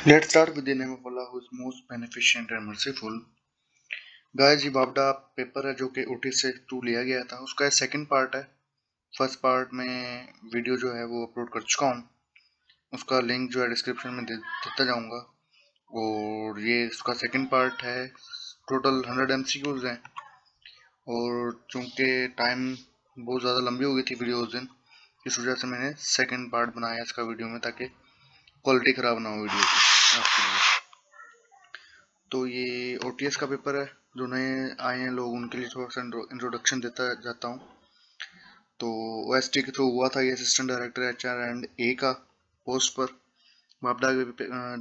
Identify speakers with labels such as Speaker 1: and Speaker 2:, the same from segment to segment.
Speaker 1: Let's start with the name of Allah who is most beneficent and merciful. Guys ये वापडा paper है जो कि OTS से through लिया गया था, उसका सेकंड पार्ट है। फर्स्ट पार्ट में वीडियो जो है वो अपलोड कर चुका हूँ, उसका लिंक जो है डिस्क्रिप्शन में देता जाऊँगा। और ये उसका सेकंड पार्ट है। टोटल 100 MCQs हैं और चूँकि टाइम बहुत ज़्यादा लंबी हो गई थी वीडियो उस दिन, इस वजह से मैंने सेकंड पार्ट बनाया इसका वीडियो में, ताकि क्वालिटी ख़राब ना हो वीडियो की आपके लिए। तो ये OTS का पेपर है, जो नए आए हैं लोग उनके लिए थोड़ा सा इंट्रोडक्शन देता जाता हूँ। तो OST के थ्रू हुआ था ये असिस्टेंट डायरेक्टर HR&A का पोस्ट पर। वापडा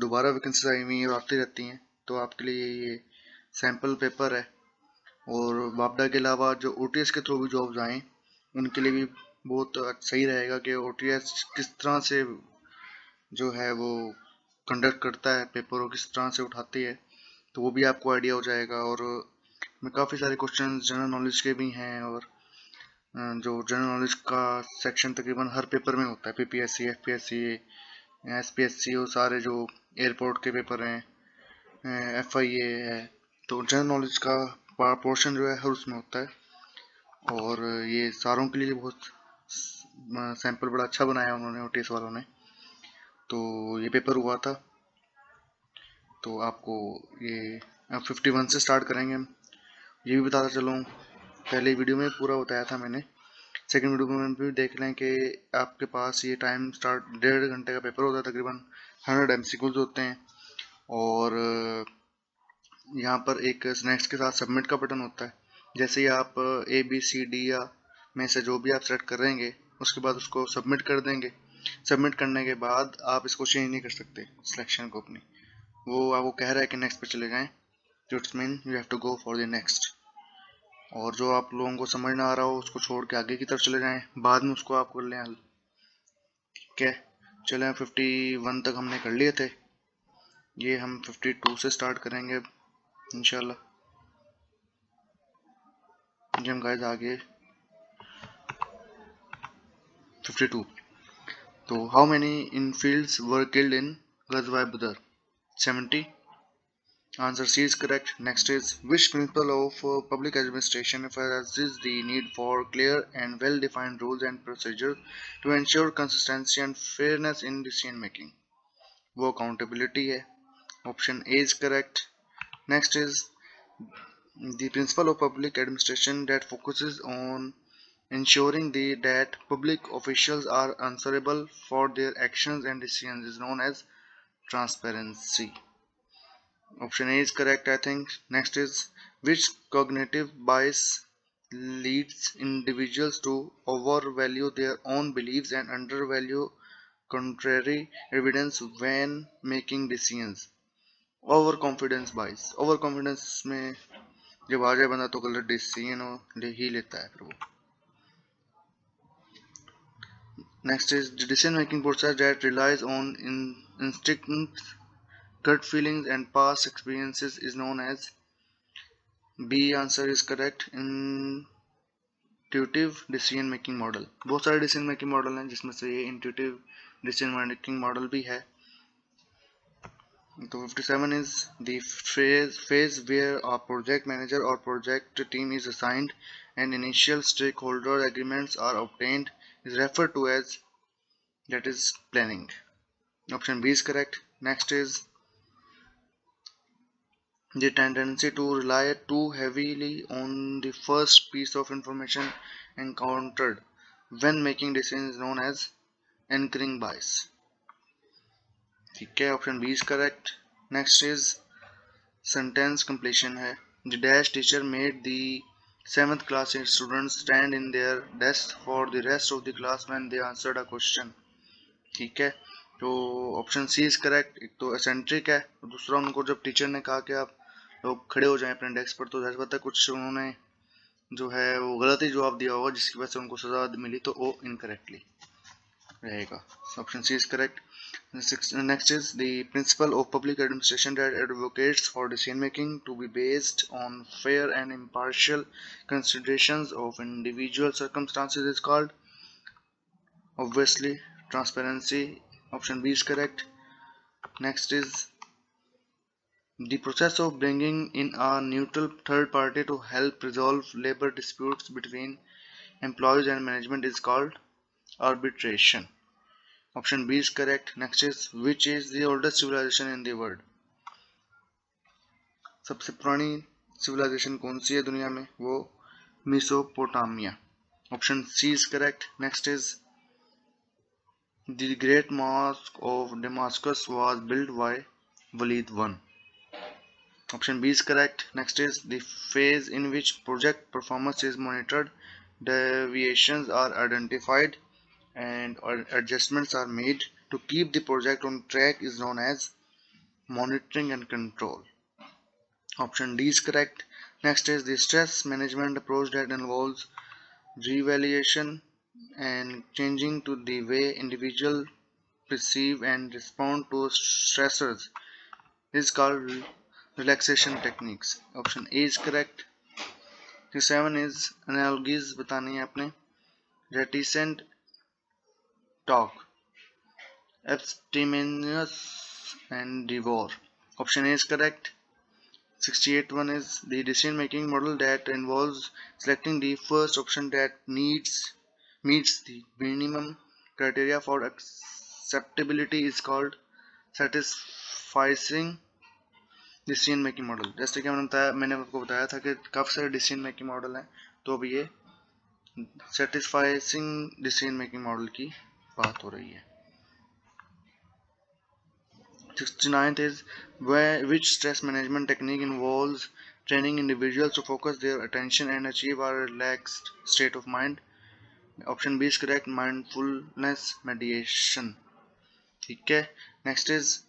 Speaker 1: दोबारा वैकेंसीज आई हुई और आती रहती हैं, तो आपके लिए ये सैम्पल पेपर है। और वापडा के अलावा जो OTS के थ्रू भी जॉब्स आएँ उनके लिए भी बहुत सही रहेगा कि OTS किस तरह से जो है वो कंडक्ट करता है पेपर और किस तरह से उठाती है, तो वो भी आपको आइडिया हो जाएगा। और में काफ़ी सारे क्वेश्चन जनरल नॉलेज के भी हैं, और जो जनरल नॉलेज का सेक्शन तकरीबन हर पेपर में होता है, PPSC, FPSC, SPSC और सारे जो एयरपोर्ट के पेपर हैं, FIA है, तो जनरल नॉलेज का पोर्शन जो है हर उसमें होता है। और ये सारों के लिए बहुत सैंपल बड़ा अच्छा बनाया उन्होंने OTS वालों ने। तो ये पेपर हुआ था, तो आपको ये 51 से स्टार्ट करेंगे हम। ये भी बताता चलूँ, पहले वीडियो में पूरा बताया था मैंने, सेकंड वीडियो में भी देख लें कि आपके पास ये टाइम स्टार्ट 1.5 घंटे का पेपर होता है, तकरीबन 100 MCQs होते हैं। और यहाँ पर एक नेक्स्ट के साथ सबमिट का बटन होता है। जैसे ही आप ABCD या में से जो भी आप सेलेक्ट करेंगे, उसके बाद उसको सबमिट कर देंगे। सबमिट करने के बाद आप इसको चेंज नहीं कर सकते सिलेक्शन को अपनी, वो आपको कह रहा है कि नेक्स्ट पे चले जाएं, तो it's mean you have to go for the next. और जो आप लोगों को समझ ना आ रहा हो उसको छोड़ के आगे की तरफ चले जाएं, बाद में उसको आप कर लें हल। ठीक है, चलें 51 तक हमने कर लिए थे, ये हम 52 से स्टार्ट करेंगे अब इंशाल्लाह। जी हम गाइस आगे 52। तो how many infidels were killed in Ghazwa Badr? 70। Answer C is correct. Next is, which principle of public administration emphasizes the need for clear and well-defined rules and procedures to ensure consistency and fairness in decision making? वो accountability है. Option A is correct. Next is, the principle of public administration that focuses on ensuring that public officials are answerable for their actions and decisions is known as transparency. Option A is correct, I think. Next is, which cognitive bias leads individuals to overvalue their own beliefs and undervalue contrary evidence when making decisions? Overconfidence bias. Overconfidence में जब आ जाए बंदा तो गलत decision ही लेता है फिर वो. Next is, the decision making process that relies on instincts, gut feelings and past experiences is known as. B answer is correct, intuitive decision making model. बहुत सारे डिसीजन मेकिंग मॉडल हैं जिसमें से ये इंट्यूटिव डिसीजन मेकिंग मॉडल भी है. तो 57 is the phase where a project manager or project team is assigned and initial stakeholder agreements are obtained is referred to as, that is planning. Option B is correct. Next is, the tendency to rely too heavily on the first piece of information encountered when making decisions is known as anchoring bias. ठीक है, option B is correct. Next is sentence completion है. The dash teacher made the 7th class students stand in their desk for the rest of the class when they answered a question. ठीक है, तो option C is correct. एक तो eccentric है, और दूसरा उनको जब टीचर ने कहा कि आप लोग खड़े हो जाएं अपने डेस्क पर, तो जाहिर बात है कुछ उन्होंने जो है वो गलत ही जवाब दिया होगा जिसकी वजह से उनको सजा मिली, तो वो इनकरेक्टली रहेगा. Option C is correct. Next is the principle of public administration that advocates for decision making to be based on fair and impartial considerations of individual circumstances is called. Obviously transparency. Option B is correct. Next is, The process of bringing in a neutral third party to help resolve labor disputes between employees and management is called arbitration. Option B is correct. Next is, which is the oldest civilization in the world? सबसे पुरानी civilization कौन सी है दुनिया में? वो Mesopotamia. Option C is correct. Next is, the Great Mosque of Damascus was built by Walid I. Option B is correct. Next is, the phase in which project performance is monitored, deviations are identified, and adjustments are made to keep the project on track is known as monitoring and control. Option D is correct. Next is, the stress management approach that involves reevaluation and changing to the way individuals perceive and respond to stressors is called relaxation techniques. Option A is correct. The 7 is, analogies बतानी है आपने. Reticent talk, abstemious and devour. Option A is correct. 68 one is, the decision making model that involves selecting the first option that meets the minimum criteria for acceptability is called satisficing decision making model. जैसे कि मैंने आपको बताया था कि काफ़ी सारे decision making model हैं, तो अब ये सेटिस्फाइंग डिसीजन मेकिंग मॉडल की बात हो रही है. 69th is, which stress management technique involves training individuals to focus their attention and achieve a relaxed state of mind? Option B is correct. Mindfulness meditation. ठीक है. Next is,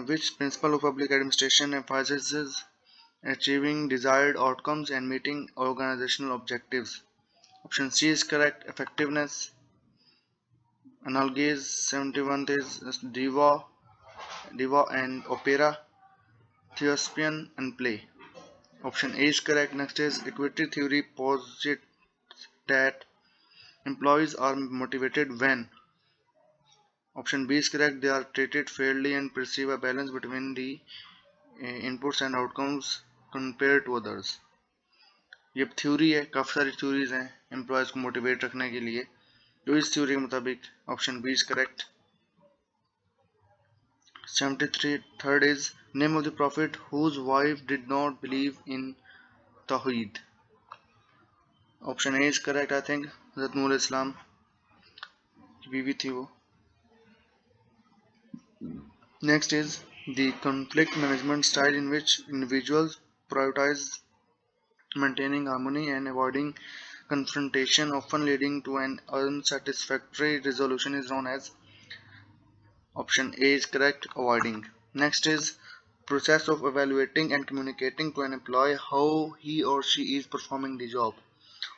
Speaker 1: which principle of public administration emphasizes achieving desired outcomes and meeting organizational objectives? Option C is correct. Effectiveness. Analogies. 71th is, diva and opera, thespian and play. Option A is correct. Next is, equity theory posits that employees are motivated when. Option B is correct. They are treated fairly and perceive a balance between the inputs and outcomes compared to others. ये theory है, काफ़ी सारी theories हैं employees को motivate रखने के लिए, जो इस थ्योरी के मुताबिक option B is correct. 73rd is, name of the prophet whose wife did not believe in Tawheed. Option A is correct. I think Hazrat Noor Islam की बीवी थी वो. Next is, the conflict management style in which individuals prioritize maintaining harmony and avoiding confrontation, often leading to an unsatisfactory resolution, is known as. Option A is correct. Avoiding. Next is, process of evaluating and communicating to an employee how he or she is performing the job.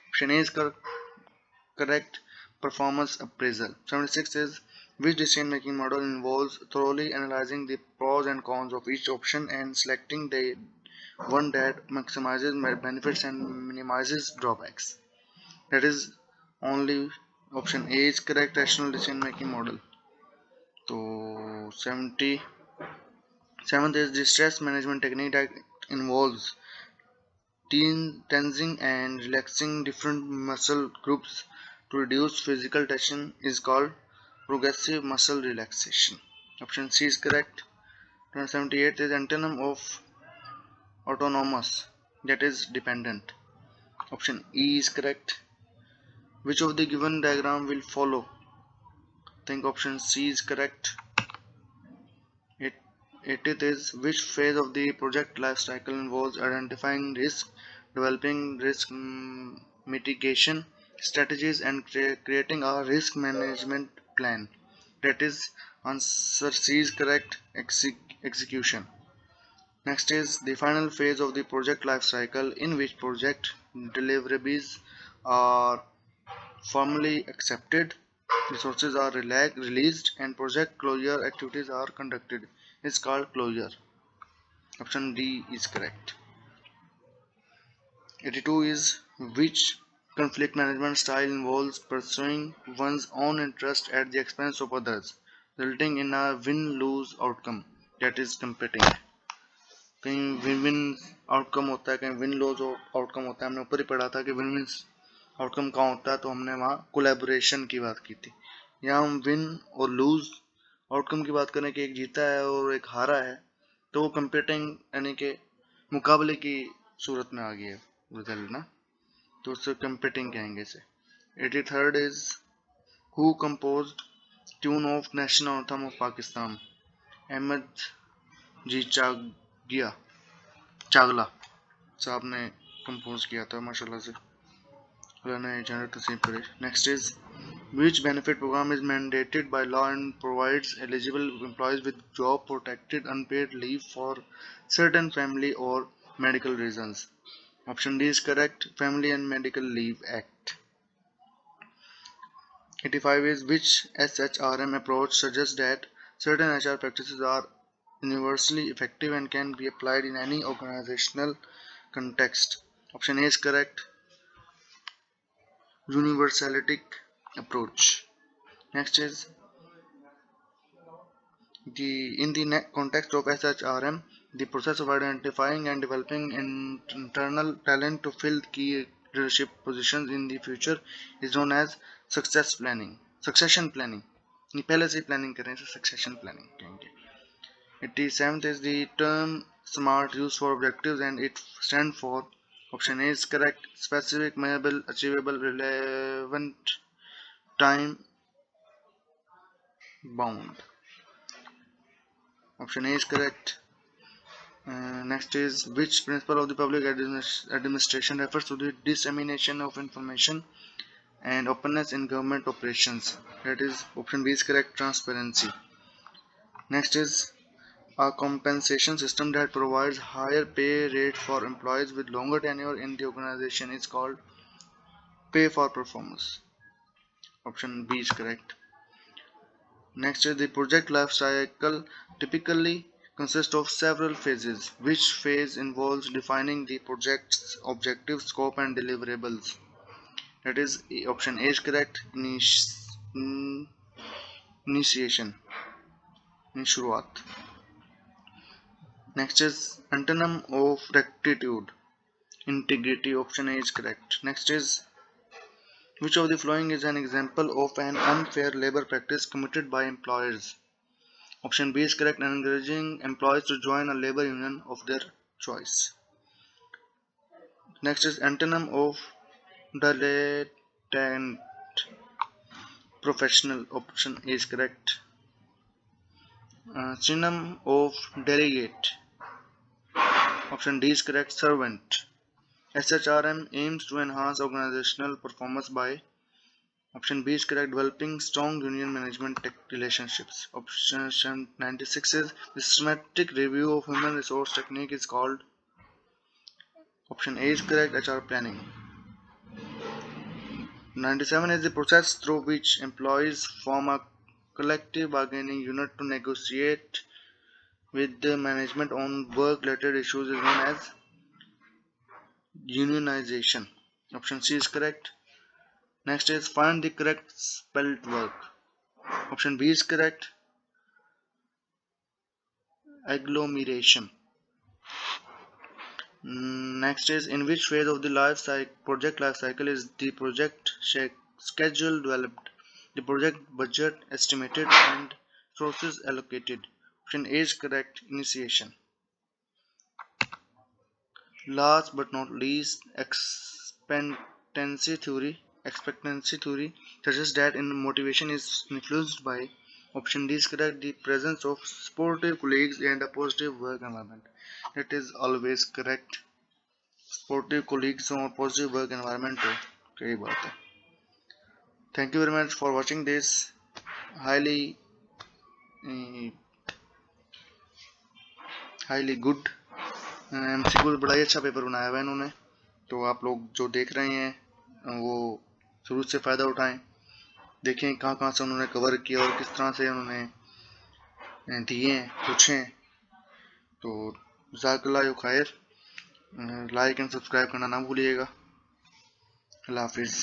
Speaker 1: Option A is correct. Performance appraisal. 76 is, which decision making model involves thoroughly analyzing the pros and cons of each option and selecting the one that maximizes benefits and minimizes drawbacks? That is, only option A is correct. Rational decision making model. So 77th is, the stress management technique that involves tensing and relaxing different muscle groups to reduce physical tension is called progressive muscle relaxation. Option C is correct. 78th is, antonym of autonomous, that is dependent. Option E is correct. Which of the given diagram will follow? I think option C is correct. 80th is, which phase of the project life cycle involves identifying risk, developing risk mitigation strategies, and creating a risk management plan? That is, answer C is correct. Execution. Next is, the final phase of the project life cycle in which project deliverables are formally accepted, resources are released, and project closure activities are conducted is called closure. Option D is correct. 82 is, which conflict management style involves pursuing one's own interest at the expense of others, resulting in a win-lose outcome, that is competing. कहीं win win outcome होता है, कहीं win loss outcome होता है। हमने ऊपर ही पढ़ा था कि विन विन आउटकम कहाँ होता है, तो हमने वहाँ कोलैबोरेशन की बात की थी। यहाँ हम विन और लूज आउटकम की बात करें कि एक जीता है और एक हारा है, तो वो कंपीटिंग यानी कि मुकाबले की सूरत में आ गई है रिजल्ट ना, तो उससे कंपीटिंग कहेंगे इसे। 83rd is who composed tune of national anthem of Pakistan? Ahmed G Chagla साहब ने कंपोज किया था माशाल्लाह से। Next is which benefit program is mandated by law and provides eligible employees with job protected unpaid leave for certain family or medical reasons? Option D is correct, Family and Medical Leave Act. 85 is which SHRM approach suggests that certain HR practices are universally effective and can be applied in any organizational context? Option A is correct, universalistic approach. Next is in the context of SHRM, the process of identifying and developing internal talent to fill key leadership positions in the future is known as succession planning. पहले से planning करें तो succession planning कहेंगे. 87th is the term SMART used for objectives and it stands for, option A is correct, specific, measurable, achievable, relevant, time bound. Option A is correct. Next is which principle of the public administration refers to the dissemination of information and openness in government operations? That is, option B is correct, transparency. Next is a compensation system that provides higher pay rate for employees with longer tenure in the organization is called pay for performance. Option B is correct. Next is the project life cycle typically consists of several phases. Which phase involves defining the project's objective, scope and deliverables? That is, option A is correct, initiation, शुरुआत. Next is antonym of rectitude, integrity. Option A is correct. Next is which of the following is an example of an unfair labor practice committed by employers? Option B is correct, encouraging employees to join a labor union of their choice. Next is antonym of dilettant, professional. Option A is correct. Synonym of delegate. Option D is correct, servant. SHRM aims to enhance organizational performance by, option B is correct, developing strong union management relationships. Option 96 is the systematic review of human resource technique is called, option A is correct, HR planning. 97 is the process through which employees form a collective bargaining unit to negotiate with the management on work-related issues is known as unionization. Option C is correct. Next is find the correct spelled work. Option B is correct, agglomeration. Next is in which phase of the project life cycle is the project schedule developed, the project budget estimated and sources allocated? Option A is correct, initiation. Last but not least, expectancy theory suggests that motivation is influenced by, option D is correct, the presence of supportive colleagues and a positive work environment. That is always correct. Supportive colleagues और positive work environment हो, सही बात है. Thank you very much for watching this highly good MCQ. बड़ा ही अच्छा paper बनाया हुआ है इन्होंने, तो आप लोग जो देख रहे हैं वो शुरू से फ़ायदा उठाएं, देखें कहाँ से उन्होंने कवर किया और किस तरह से उन्होंने दिए पूछें. तो जज़ाकल्लाह खैर, लाइक एंड सब्सक्राइब करना ना भूलिएगा. अल्लाह हाफिज़.